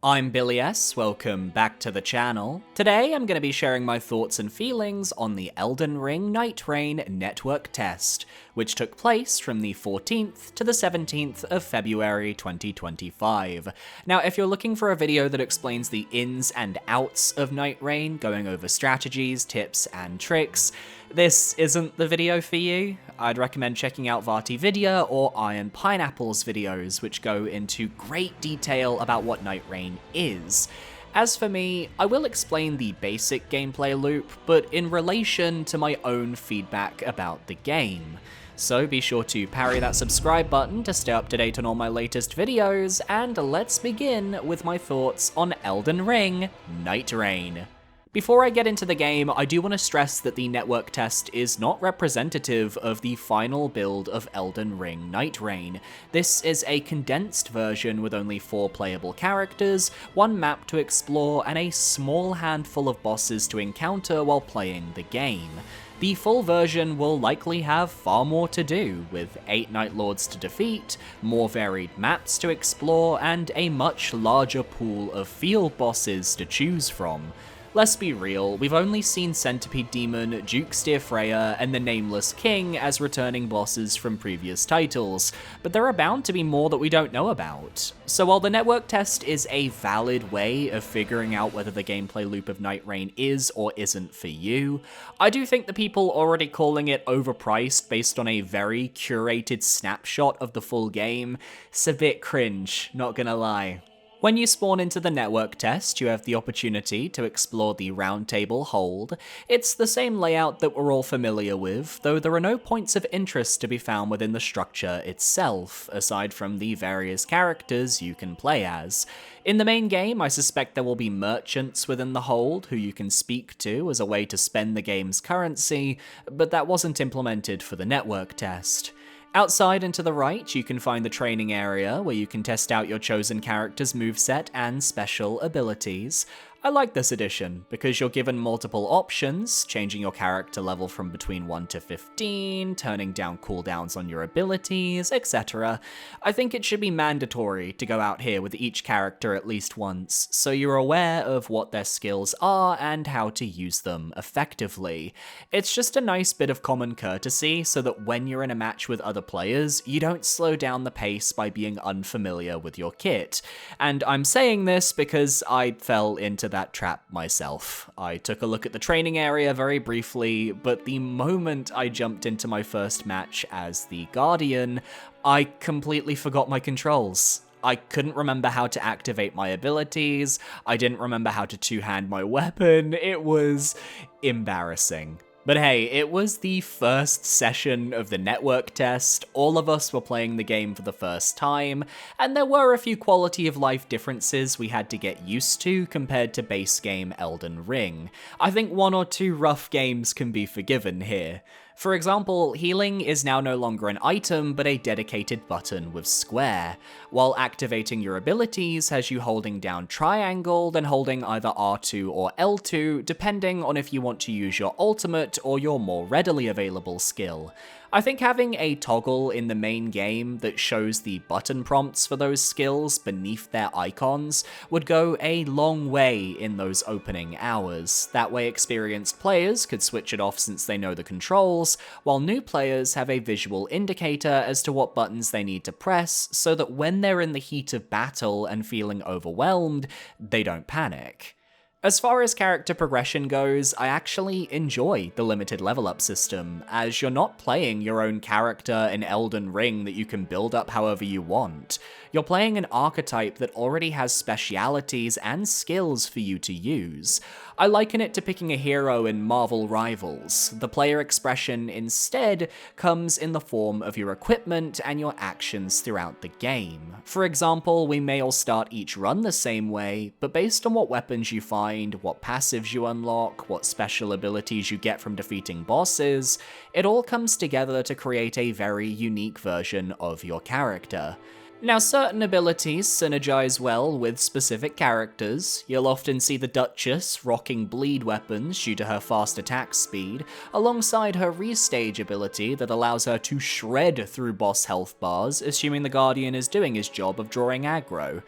I'm Billy S, welcome back to the channel. Today I'm going to be sharing my thoughts and feelings on the Elden Ring Nightreign Network Test, which took place from the 14th to the 17th of February 2025. Now, if you're looking for a video that explains the ins and outs of Nightreign, going over strategies, tips, and tricks, this isn't the video for you. I'd recommend checking out VaatiVidya or Iron Pineapple's videos, which go into great detail about what Nightreign is. As for me, I will explain the basic gameplay loop, but in relation to my own feedback about the game. So be sure to parry that subscribe button to stay up to date on all my latest videos, and let's begin with my thoughts on Elden Ring Nightreign. Before I get into the game, I do want to stress that the network test is not representative of the final build of Elden Ring Nightreign. This is a condensed version with only 4 playable characters, 1 map to explore, and a small handful of bosses to encounter while playing the game. The full version will likely have far more to do, with 8 Night Lords to defeat, more varied maps to explore, and a much larger pool of field bosses to choose from. Let's be real, we've only seen Centipede Demon, Jukesteer Freya, and the Nameless King as returning bosses from previous titles, but there are bound to be more that we don't know about. So while the network test is a valid way of figuring out whether the gameplay loop of Nightreign is or isn't for you, I do think the people already calling it overpriced based on a very curated snapshot of the full game is a bit cringe, not gonna lie. When you spawn into the network test, you have the opportunity to explore the Roundtable hold. It's the same layout that we're all familiar with, though there are no points of interest to be found within the structure itself, aside from the various characters you can play as. In the main game, I suspect there will be merchants within the hold who you can speak to as a way to spend the game's currency, but that wasn't implemented for the network test. Outside and to the right, you can find the training area, where you can test out your chosen character's moveset and special abilities. I like this addition, because you're given multiple options, changing your character level from between 1 to 15, turning down cooldowns on your abilities, etc. I think it should be mandatory to go out here with each character at least once, so you're aware of what their skills are and how to use them effectively. It's just a nice bit of common courtesy, so that when you're in a match with other players, you don't slow down the pace by being unfamiliar with your kit. And I'm saying this because I fell into that trap myself. I took a look at the training area very briefly, but the moment I jumped into my first match as the Guardian, I completely forgot my controls. I couldn't remember how to activate my abilities, I didn't remember how to two-hand my weapon, it was embarrassing. But hey, it was the first session of the network test, all of us were playing the game for the first time, and there were a few quality of life differences we had to get used to compared to base game Elden Ring. I think 1 or 2 rough games can be forgiven here. For example, healing is now no longer an item, but a dedicated button with square, while activating your abilities has you holding down triangle, then holding either R2 or L2, depending on if you want to use your ultimate or your more readily available skill. I think having a toggle in the main game that shows the button prompts for those skills beneath their icons would go a long way in those opening hours. That way experienced players could switch it off since they know the controls, while new players have a visual indicator as to what buttons they need to press, so that when they're in the heat of battle and feeling overwhelmed, they don't panic. As far as character progression goes, I actually enjoy the limited level up system, as you're not playing your own character in Elden Ring that you can build up however you want. You're playing an archetype that already has specialities and skills for you to use. I liken it to picking a hero in Marvel Rivals. The player expression instead comes in the form of your equipment and your actions throughout the game. For example, we may all start each run the same way, but based on what weapons you find, what passives you unlock, what special abilities you get from defeating bosses, it all comes together to create a very unique version of your character. Now, certain abilities synergize well with specific characters. You'll often see the Duchess rocking bleed weapons due to her fast attack speed, alongside her restage ability that allows her to shred through boss health bars, assuming the Guardian is doing his job of drawing aggro.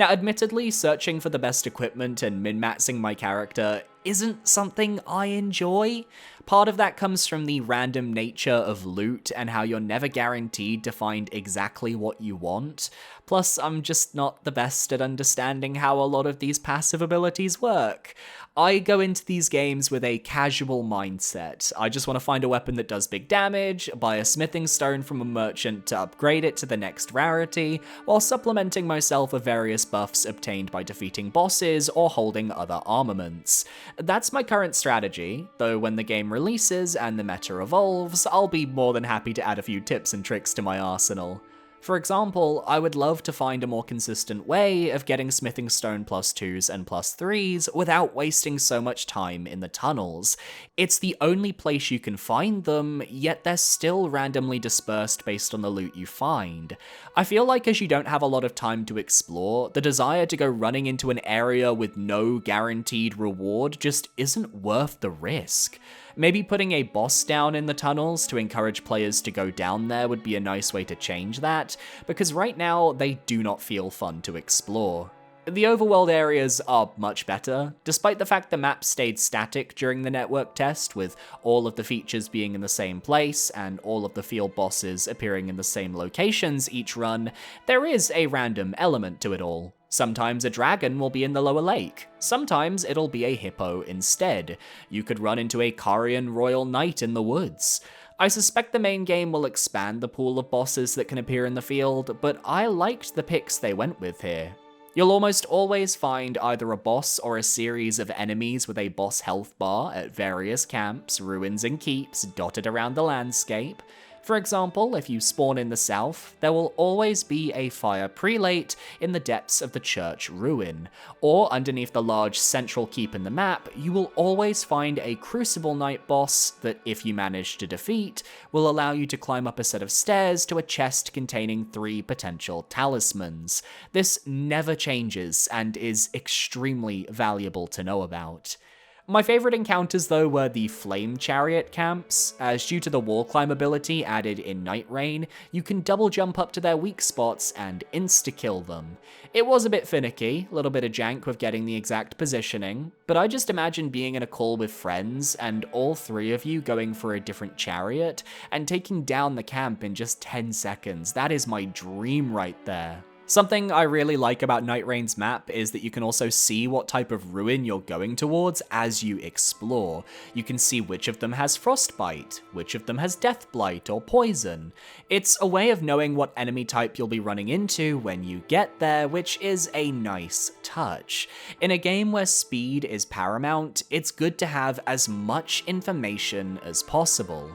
Now, admittedly, searching for the best equipment and min-maxing my character isn't something I enjoy. Part of that comes from the random nature of loot and how you're never guaranteed to find exactly what you want. Plus, I'm just not the best at understanding how a lot of these passive abilities work. I go into these games with a casual mindset. I just want to find a weapon that does big damage, buy a smithing stone from a merchant to upgrade it to the next rarity, while supplementing myself with various buffs obtained by defeating bosses or holding other armaments. That's my current strategy, though when the game releases and the meta evolves, I'll be more than happy to add a few tips and tricks to my arsenal. For example, I would love to find a more consistent way of getting smithing stone +2s and +3s without wasting so much time in the tunnels. It's the only place you can find them, yet they're still randomly dispersed based on the loot you find. I feel like as you don't have a lot of time to explore, the desire to go running into an area with no guaranteed reward just isn't worth the risk. Maybe putting a boss down in the tunnels to encourage players to go down there would be a nice way to change that, because right now they do not feel fun to explore. The overworld areas are much better, despite the fact the map stayed static during the network test, with all of the features being in the same place and all of the field bosses appearing in the same locations each run. There is a random element to it all. Sometimes a dragon will be in the lower lake, sometimes it'll be a hippo instead. You could run into a Carian royal knight in the woods. I suspect the main game will expand the pool of bosses that can appear in the field, but I liked the picks they went with here. You'll almost always find either a boss or a series of enemies with a boss health bar at various camps, ruins, and keeps dotted around the landscape. For example, if you spawn in the south, there will always be a fire prelate in the depths of the church ruin, or underneath the large central keep in the map, you will always find a Crucible Knight boss that, if you manage to defeat, will allow you to climb up a set of stairs to a chest containing 3 potential talismans. This never changes and is extremely valuable to know about. My favourite encounters though were the Flame Chariot camps, as due to the wall climb ability added in Nightreign, you can double jump up to their weak spots and insta-kill them. It was a bit finicky, a little bit of jank with getting the exact positioning, but I just imagine being in a call with friends and all 3 of you going for a different chariot and taking down the camp in just 10 seconds. That is my dream right there. Something I really like about Nightreign's map is that you can also see what type of ruin you're going towards as you explore. You can see which of them has frostbite, which of them has deathblight or poison. It's a way of knowing what enemy type you'll be running into when you get there, which is a nice touch. In a game where speed is paramount, it's good to have as much information as possible.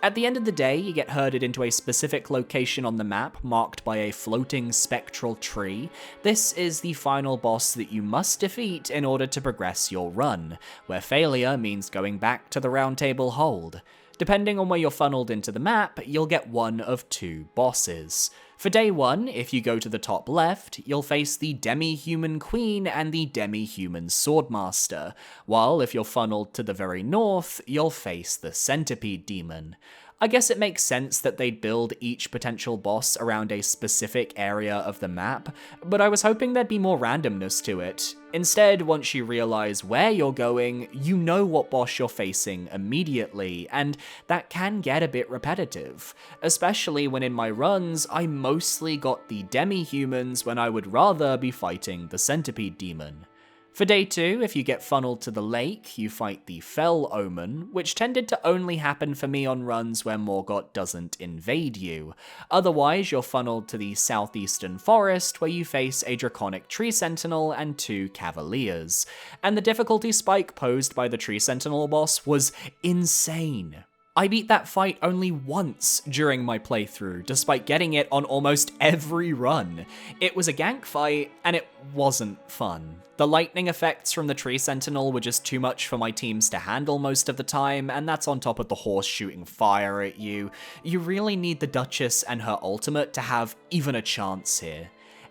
At the end of the day, you get herded into a specific location on the map marked by a floating spectral tree. This is the final boss that you must defeat in order to progress your run, where failure means going back to the Roundtable hold. Depending on where you're funneled into the map, you'll get one of 2 bosses. For day 1, if you go to the top left, you'll face the Demi-Human Queen and the Demi-Human Swordmaster, while if you're funneled to the very north, you'll face the Centipede Demon. I guess it makes sense that they'd build each potential boss around a specific area of the map, but I was hoping there'd be more randomness to it. Instead, once you realize where you're going, you know what boss you're facing immediately, and that can get a bit repetitive, especially when in my runs, I mostly got the demi-humans when I would rather be fighting the Centipede Demon. For day 2, if you get funneled to the lake, you fight the Fell Omen, which tended to only happen for me on runs where Morgott doesn't invade you. Otherwise, you're funneled to the southeastern forest, where you face a Draconic Tree Sentinel and 2 Cavaliers. And the difficulty spike posed by the Tree Sentinel boss was insane. I beat that fight only once during my playthrough, despite getting it on almost every run. It was a gank fight, and it wasn't fun. The lightning effects from the Tree Sentinel were just too much for my teams to handle most of the time, and that's on top of the horse shooting fire at you. You really need the Duchess and her ultimate to have even a chance here.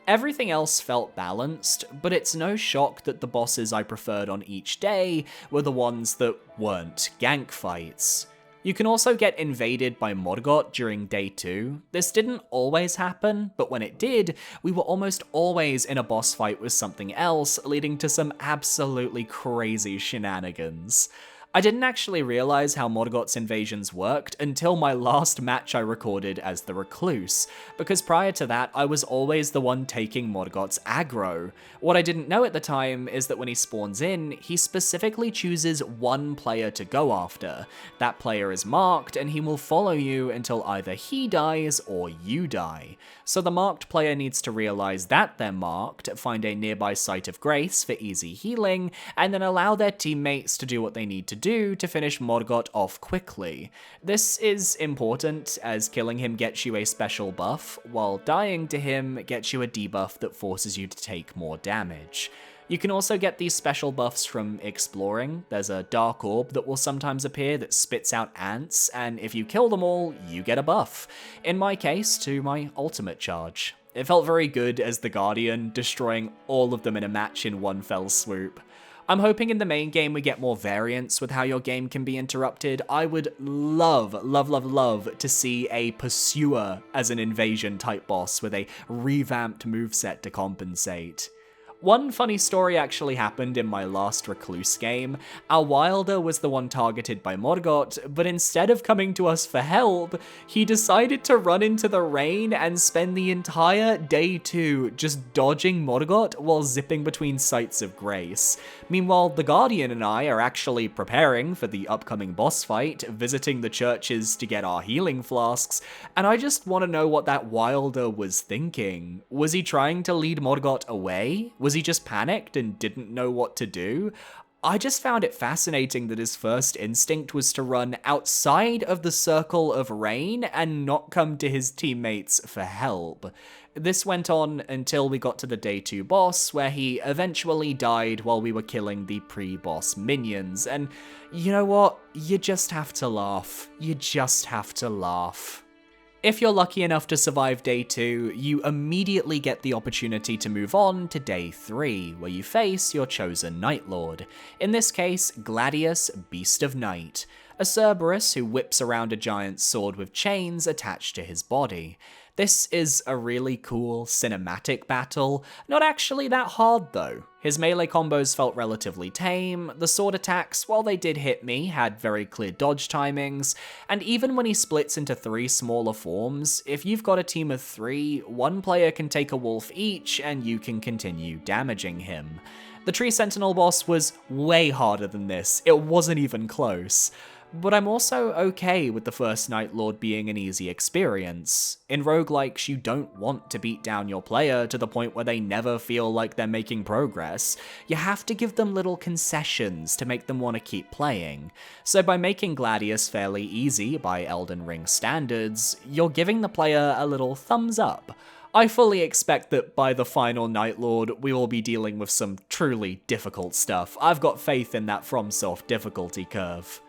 Everything else felt balanced, but it's no shock that the bosses I preferred on each day were the ones that weren't gank fights. You can also get invaded by Morgott during day 2. This didn't always happen, but when it did, we were almost always in a boss fight with something else, leading to some absolutely crazy shenanigans. I didn't actually realize how Morgott's invasions worked until my last match I recorded as the Recluse, because prior to that I was always the one taking Morgott's aggro. What I didn't know at the time is that when he spawns in, he specifically chooses one player to go after. That player is marked and he will follow you until either he dies or you die. So the marked player needs to realize that they're marked, find a nearby site of grace for easy healing, and then allow their teammates to do what they need to do to finish Morgott off quickly. This is important, as killing him gets you a special buff, while dying to him gets you a debuff that forces you to take more damage. You can also get these special buffs from exploring. There's a dark orb that will sometimes appear that spits out ants, and if you kill them all, you get a buff. In my case, to my ultimate charge. It felt very good as the Guardian, destroying all of them in a match in one fell swoop. I'm hoping in the main game we get more variance with how your game can be interrupted. I would love to see a Pursuer as an invasion type boss with a revamped moveset to compensate. One funny story actually happened in my last Recluse game. Our Wilder was the one targeted by Morgott, but instead of coming to us for help, he decided to run into the rain and spend the entire day 2 just dodging Morgott while zipping between sites of grace. Meanwhile, the Guardian and I are actually preparing for the upcoming boss fight, visiting the churches to get our healing flasks, and I just want to know what that Wilder was thinking. Was he trying to lead Morgott away? Was he just panicked and didn't know what to do? I just found it fascinating that his first instinct was to run outside of the circle of rain and not come to his teammates for help. This went on until we got to the day 2 boss, where he eventually died while we were killing the pre-boss minions, and you know what? You just have to laugh. You just have to laugh. If you're lucky enough to survive day 2, you immediately get the opportunity to move on to day 3, where you face your chosen Night Lord. In this case, Gladius, Beast of Night, a Cerberus who whips around a giant sword with chains attached to his body. This is a really cool cinematic battle, not actually that hard though. His melee combos felt relatively tame, the sword attacks, while they did hit me, had very clear dodge timings, and even when he splits into 3 smaller forms, if you've got a team of 3, one player can take a wolf each and you can continue damaging him. The Tree Sentinel boss was way harder than this, it wasn't even close. But I'm also okay with the first Night Lord being an easy experience. In roguelikes, you don't want to beat down your player to the point where they never feel like they're making progress. You have to give them little concessions to make them want to keep playing. So by making Gladius fairly easy by Elden Ring standards, you're giving the player a little thumbs up. I fully expect that by the final Night Lord, we will be dealing with some truly difficult stuff. I've got faith in that FromSoft difficulty curve.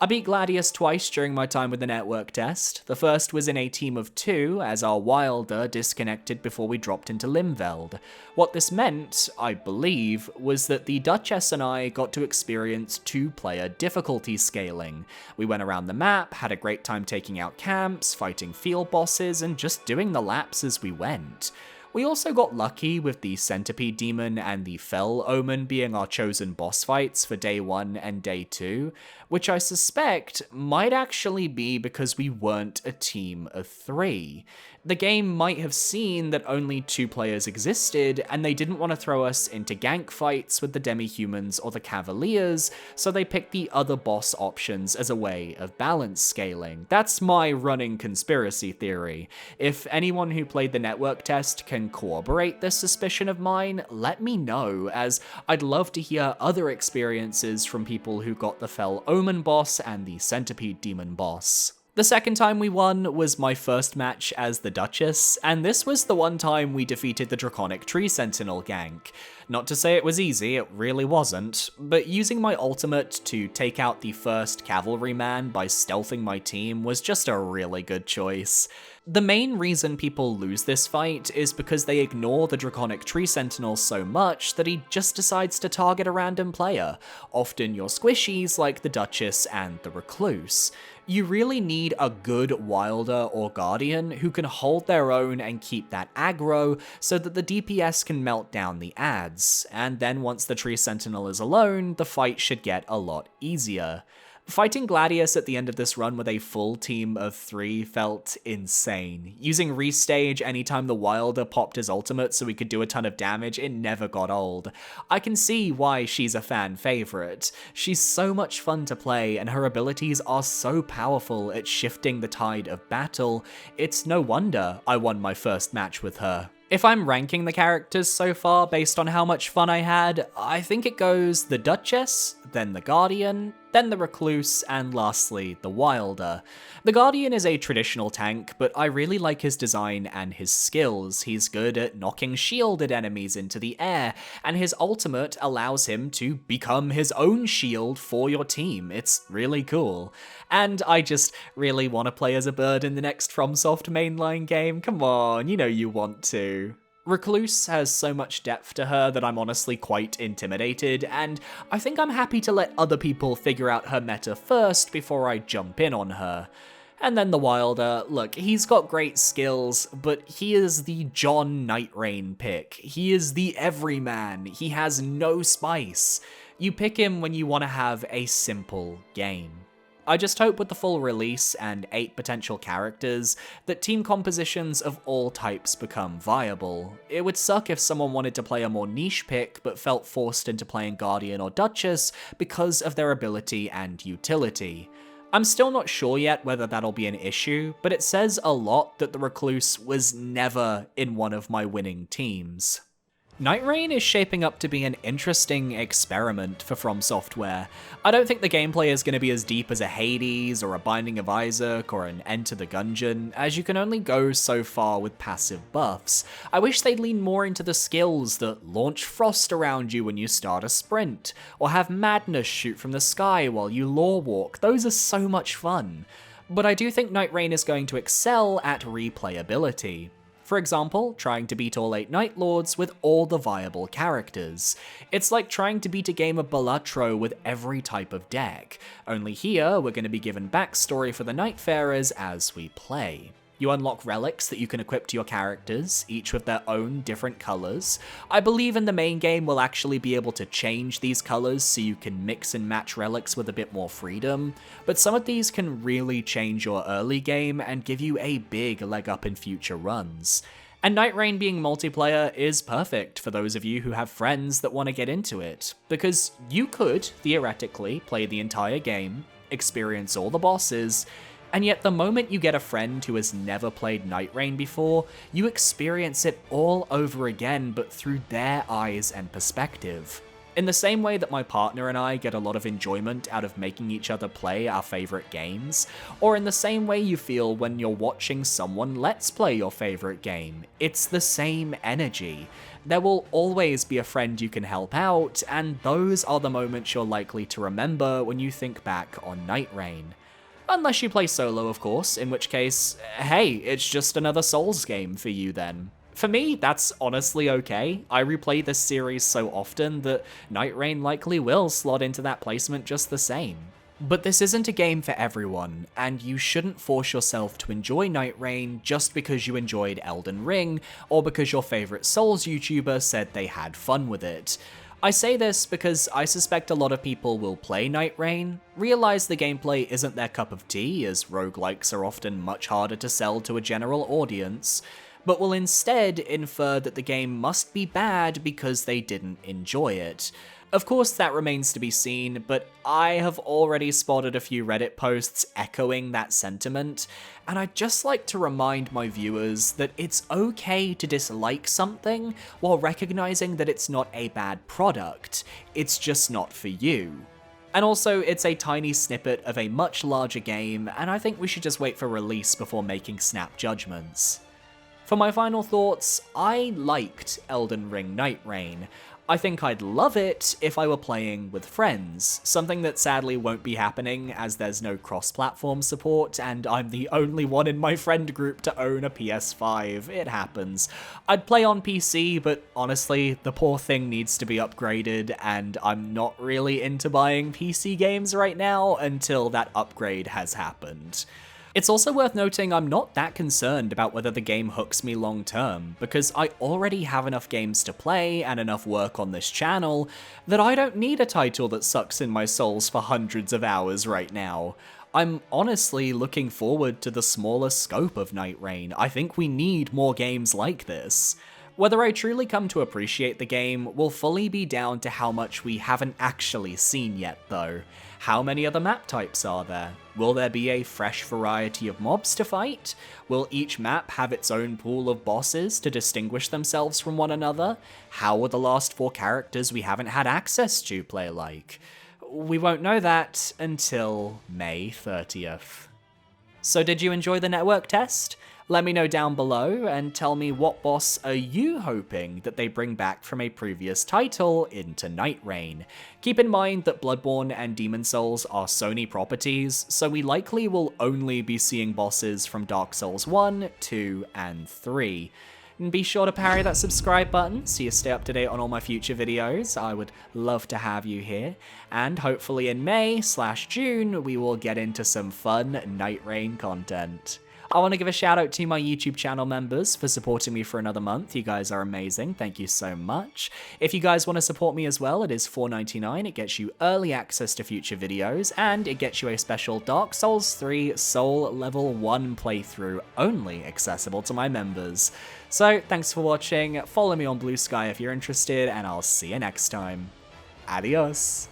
I beat Gladius twice during my time with the network test. The first was in a team of 2, as our Wilder disconnected before we dropped into Limveld. What this meant, I believe, was that the Duchess and I got to experience 2-player difficulty scaling. We went around the map, had a great time taking out camps, fighting field bosses, and just doing the laps as we went. We also got lucky with the Centipede Demon and the Fell Omen being our chosen boss fights for day 1 and day 2, which I suspect might actually be because we weren't a team of 3. The game might have seen that only 2 players existed, and they didn't want to throw us into gank fights with the demi-humans or the cavaliers, so they picked the other boss options as a way of balance scaling. That's my running conspiracy theory. If anyone who played the network test can corroborate this suspicion of mine, let me know, as I'd love to hear other experiences from people who got the Fell Omen boss and the Centipede Demon boss. The second time we won was my first match as the Duchess, and this was the one time we defeated the Draconic Tree Sentinel gank. Not to say it was easy, it really wasn't, but using my ultimate to take out the first cavalryman by stealthing my team was just a really good choice. The main reason people lose this fight is because they ignore the Draconic Tree Sentinel so much that he just decides to target a random player, often your squishies like the Duchess and the Recluse. You really need a good Wilder or Guardian who can hold their own and keep that aggro so that the DPS can melt down the adds, and then once the Tree Sentinel is alone, the fight should get a lot easier. Fighting Gladius at the end of this run with a full team of 3 felt insane. Using Restage anytime the Wilder popped his ultimate so he could do a ton of damage, it never got old. I can see why she's a fan favorite. She's so much fun to play, and her abilities are so powerful at shifting the tide of battle, it's no wonder I won my first match with her. If I'm ranking the characters so far based on how much fun I had, I think it goes the Duchess, then the Guardian, then the Recluse, and lastly, the Wilder. The Guardian is a traditional tank, but I really like his design and his skills. He's good at knocking shielded enemies into the air, and his ultimate allows him to become his own shield for your team. It's really cool. And I just really want to play as a bird in the next FromSoft mainline game. Come on, you know you want to. Recluse has so much depth to her that I'm honestly quite intimidated, and I think I'm happy to let other people figure out her meta first before I jump in on her. And then the Wilder, look, he's got great skills, but he is the John Nightreign pick. He is the everyman. He has no spice. You pick him when you want to have a simple game. I just hope with the full release and 8 potential characters that team compositions of all types become viable. It would suck if someone wanted to play a more niche pick but felt forced into playing Guardian or Duchess because of their ability and utility. I'm still not sure yet whether that'll be an issue, but it says a lot that the Recluse was never in one of my winning teams. Nightreign is shaping up to be an interesting experiment for FromSoftware. I don't think the gameplay is going to be as deep as a Hades or a Binding of Isaac or an Enter the Gungeon, as you can only go so far with passive buffs. I wish they'd lean more into the skills that launch frost around you when you start a sprint, or have madness shoot from the sky while you lore walk. Those are so much fun. But I do think Nightreign is going to excel at replayability. For example, trying to beat all 8 Night Lords with all the viable characters. It's like trying to beat a game of Balatro with every type of deck, only here we're going to be given backstory for the Nightfarers as we play. You unlock relics that you can equip to your characters, each with their own different colours. I believe in the main game we'll actually be able to change these colours so you can mix and match relics with a bit more freedom, but some of these can really change your early game and give you a big leg up in future runs. And Nightreign being multiplayer is perfect for those of you who have friends that want to get into it, because you could, theoretically, play the entire game, experience all the bosses, and yet the moment you get a friend who has never played Nightreign before, you experience it all over again, but through their eyes and perspective. In the same way that my partner and I get a lot of enjoyment out of making each other play our favourite games, or in the same way you feel when you're watching someone let's play your favourite game, it's the same energy. There will always be a friend you can help out, and those are the moments you're likely to remember when you think back on Nightreign. Unless you play solo, of course, in which case, hey, it's just another Souls game for you then. For me, that's honestly okay. I replay this series so often that Nightreign likely will slot into that placement just the same. But this isn't a game for everyone, and you shouldn't force yourself to enjoy Nightreign just because you enjoyed Elden Ring, or because your favourite Souls YouTuber said they had fun with it. I say this because I suspect a lot of people will play Nightreign, realize the gameplay isn't their cup of tea, as roguelikes are often much harder to sell to a general audience, but will instead infer that the game must be bad because they didn't enjoy it. Of course, that remains to be seen, but I have already spotted a few Reddit posts echoing that sentiment, and I'd just like to remind my viewers that it's okay to dislike something while recognizing that it's not a bad product, it's just not for you. And also, it's a tiny snippet of a much larger game, and I think we should just wait for release before making snap judgments. For my final thoughts, I liked Elden Ring Nightreign. I think I'd love it if I were playing with friends, something that sadly won't be happening as there's no cross-platform support and I'm the only one in my friend group to own a PS5. It happens. I'd play on PC, but honestly, the poor thing needs to be upgraded and I'm not really into buying PC games right now until that upgrade has happened. It's also worth noting I'm not that concerned about whether the game hooks me long term, because I already have enough games to play and enough work on this channel that I don't need a title that sucks in my souls for hundreds of hours right now. I'm honestly looking forward to the smaller scope of Nightreign. I think we need more games like this. Whether I truly come to appreciate the game will fully be down to how much we haven't actually seen yet though. How many other map types are there? Will there be a fresh variety of mobs to fight? Will each map have its own pool of bosses to distinguish themselves from one another? How will the last 4 characters we haven't had access to play like? We won't know that until May 30th. So did you enjoy the network test? Let me know down below and tell me what boss are you hoping that they bring back from a previous title into Nightreign. Keep in mind that Bloodborne and Demon's Souls are Sony properties, so we likely will only be seeing bosses from Dark Souls 1, 2, and 3. And be sure to parry that subscribe button so you stay up to date on all my future videos. I would love to have you here. And hopefully in May/June, we will get into some fun Nightreign content. I want to give a shout out to my YouTube channel members for supporting me for another month. You guys are amazing. Thank you so much. If you guys want to support me as well, it is $4.99. It gets you early access to future videos, and it gets you a special Dark Souls 3 Soul Level 1 playthrough, only accessible to my members. So, thanks for watching. Follow me on Blue Sky if you're interested, and I'll see you next time. Adios.